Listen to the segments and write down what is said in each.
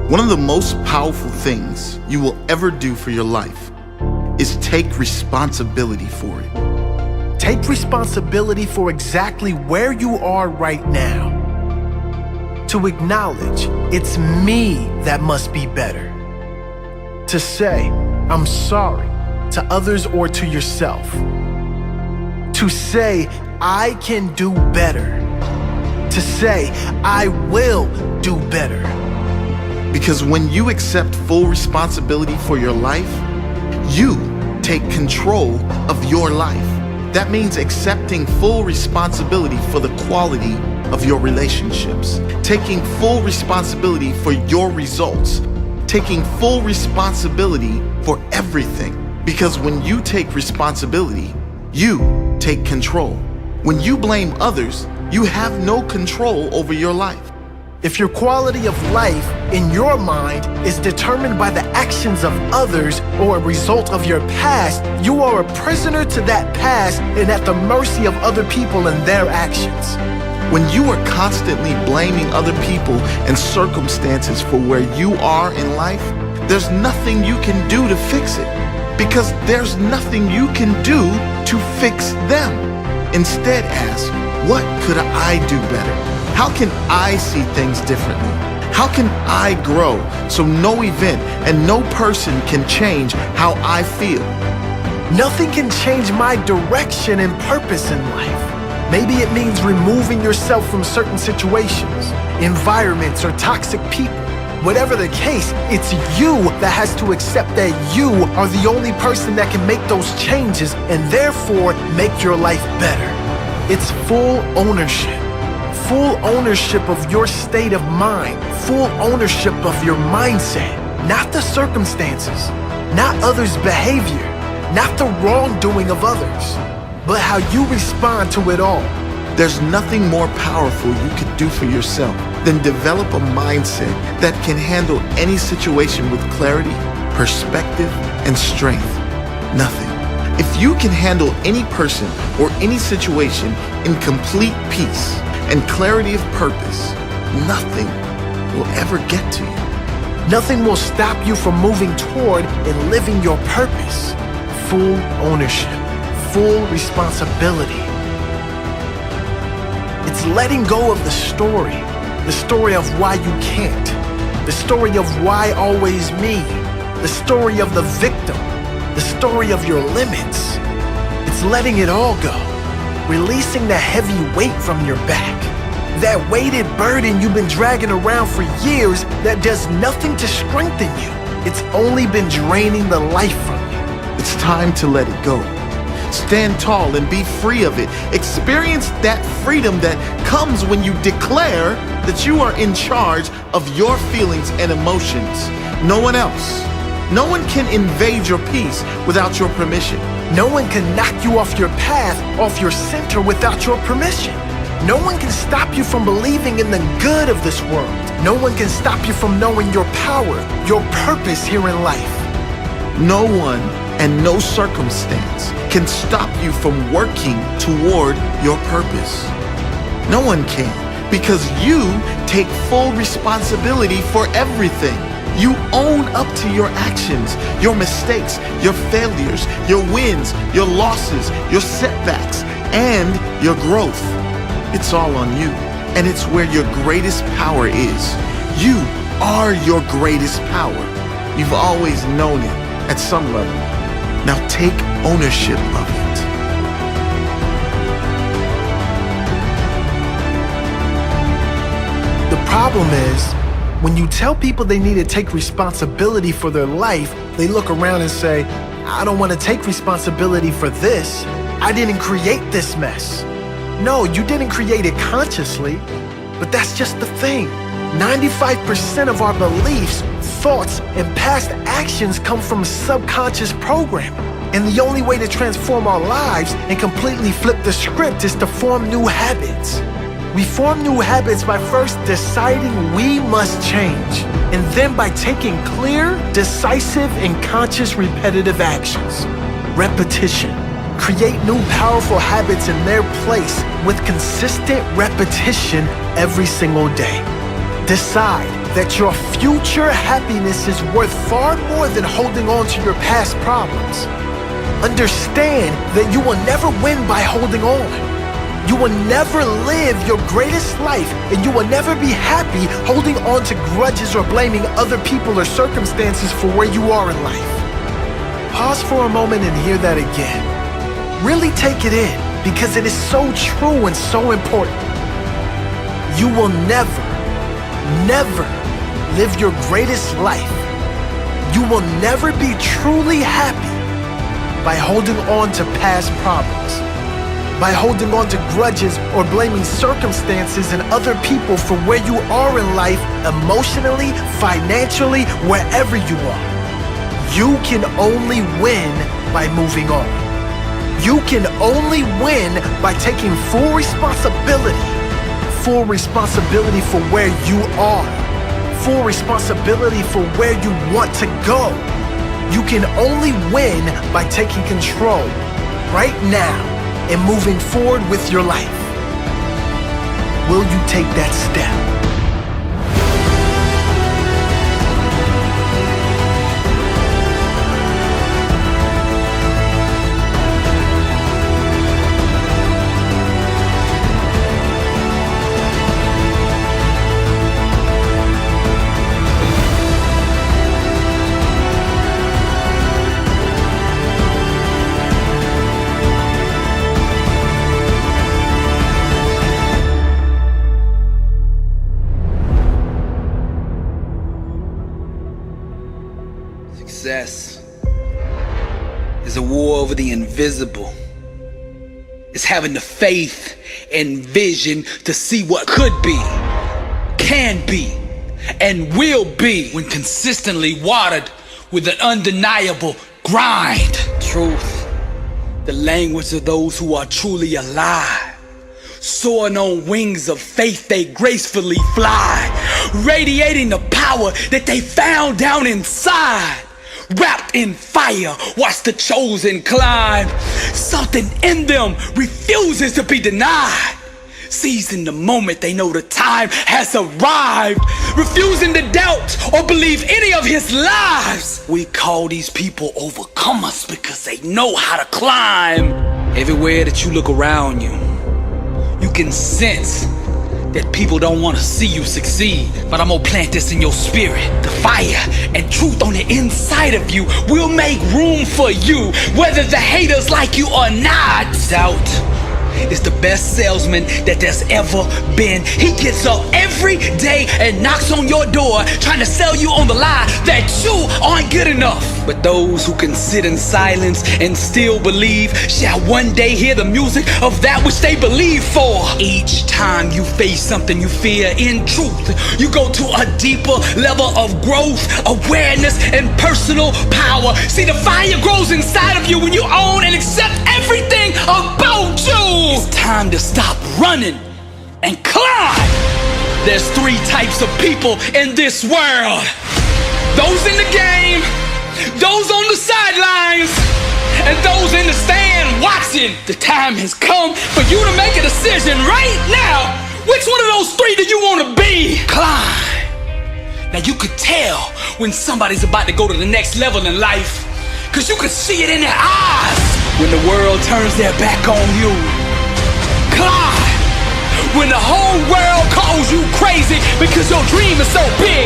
One of the most powerful things you will ever do for your life is take responsibility for it. Take responsibility for exactly where you are right now. To acknowledge it's me that must be better. To say, I'm sorry to others or to yourself. To say, I can do better. To say, I will do better. Because when you accept full responsibility for your life, you take control of your life. That means accepting full responsibility for the quality of your relationships, taking full responsibility for your results, taking full responsibility for everything. Because when you take responsibility, you take control. When you blame others, you have no control over your life. If your quality of life in your mind is determined by the actions of others or a result of your past, you are a prisoner to that past and at the mercy of other people and their actions. When you are constantly blaming other people and circumstances for where you are in life, there's nothing you can do to fix it, because there's nothing you can do to fix them. Instead, ask, what could I do better? How can I see things differently? How can I grow so no event and no person can change how I feel? Nothing can change my direction and purpose in life. Maybe it means removing yourself from certain situations, environments, or toxic people. Whatever the case, it's you that has to accept that you are the only person that can make those changes and therefore make your life better. It's full ownership. Full ownership of your state of mind, full ownership of your mindset, not the circumstances, not others' behavior, not the wrongdoing of others, but how you respond to it all. There's nothing more powerful you could do for yourself than develop a mindset that can handle any situation with clarity, perspective, and strength. Nothing. If you can handle any person or any situation in complete peace and clarity of purpose, nothing will ever get to you. Nothing will stop you from moving toward and living your purpose. Full ownership, full responsibility. It's letting go of the story of why you can't, the story of why always me, the story of the victim, the story of your limits. It's letting it all go. Releasing the heavy weight from your back. That weighted burden you've been dragging around for years that does nothing to strengthen you. It's only been draining the life from you. It's time to let it go. Stand tall and be free of it. Experience that freedom that comes when you declare that you are in charge of your feelings and emotions. No one else. No one can invade your peace without your permission. No one can knock you off your path, off your center without your permission. No one can stop you from believing in the good of this world. No one can stop you from knowing your power, your purpose here in life. No one and no circumstance can stop you from working toward your purpose. No one can, because you take full responsibility for everything. You own up to your actions, your mistakes, your failures, your wins, your losses, your setbacks, and your growth. It's all on you, and it's where your greatest power is. You are your greatest power. You've always known it at some level. Now take ownership of it. The problem is, when you tell people they need to take responsibility for their life, they look around and say, I don't want to take responsibility for this. I didn't create this mess. No, you didn't create it consciously, but that's just the thing. 95% of our beliefs, thoughts, and past actions come from subconscious programming. And the only way to transform our lives and completely flip the script is to form new habits. We form new habits by first deciding we must change, and then by taking clear, decisive, and conscious repetitive actions. Repetition. Create new powerful habits in their place with consistent repetition every single day. Decide that your future happiness is worth far more than holding on to your past problems. Understand that you will never win by holding on. You will never live your greatest life, and you will never be happy holding on to grudges or blaming other people or circumstances for where you are in life. Pause for a moment and hear that again. Really take it in, because it is so true and so important. You will never live your greatest life. You will never be truly happy by holding on to past problems, by holding on to grudges or blaming circumstances and other people for where you are in life emotionally, financially, wherever you are. You can only win by moving on. You can only win by taking full responsibility for where you are, full responsibility for where you want to go. You can only win by taking control right now and moving forward with your life. Will you take that step? Success is a war over the invisible. It's having the faith and vision to see what could be, can be, and will be when consistently watered with an undeniable grind. Truth, the language of those who are truly alive. Soaring on wings of faith, they gracefully fly, radiating the power that they found down inside. Wrapped in fire, watch the chosen climb. Something in them refuses to be denied. Seizing the moment, they know the time has arrived. Refusing to doubt or believe any of his lies. We call these people overcomers because they know how to climb. Everywhere that you look around you, you can sense that people don't want to see you succeed. But I'm gonna plant this in your spirit. The fire and truth on the inside of you will make room for you, whether the haters like you or not. Doubt is the best salesman that there's ever been. He gets up every day and knocks on your door trying to sell you on the lie that you aren't good enough. But those who can sit in silence and still believe shall one day hear the music of that which they believe for. Each time you face something you fear, in truth, you go to a deeper level of growth, awareness, and personal power. See, the fire grows inside of you when you own and accept everything about you. It's time to stop running and climb. There's three types of people in this world: those in the game, those on the sidelines, and those in the stand watching. The time has come for you to make a decision right now. Which one of those three do you want to be? Climb. Now you could tell when somebody's about to go to the next level in life, cause you could see it in their eyes. When the world turns their back on you, climb. When the whole world calls you crazy because your dream is so big,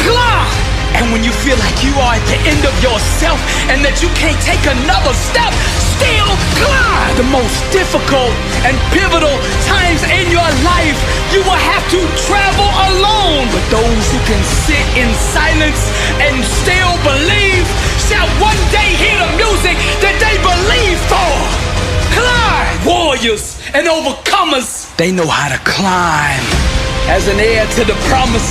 climb. And when you feel like you are at the end of yourself and that you can't take another step, still climb. The most difficult and pivotal times in your life, you will have to travel alone. But those who can sit in silence and still believe shall one day hear the music that they believe for. Climb! Warriors and overcomers, they know how to climb. As an heir to the promise,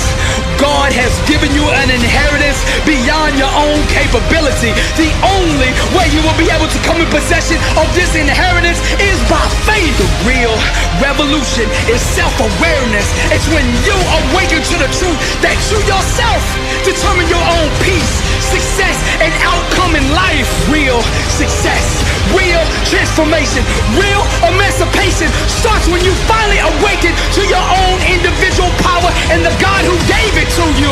God has given you an inheritance beyond your own capability. The only way you will be able to come in possession of this inheritance is by faith. The real revolution is self-awareness. It's when you awaken to the truth that you yourself determine your own peace, success, and outcome in life. Real success, real transformation, real emancipation starts when you finally awaken to your own individual power and the God who gave it to you.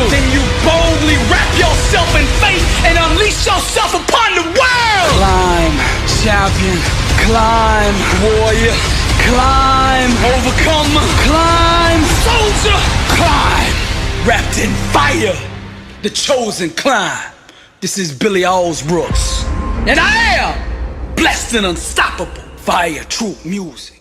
Climb, warrior. Climb, overcomer. Climb, soldier. Climb, wrapped in fire. The chosen climb. This is Billy Alsbrooks. And I am blessed and unstoppable via true music.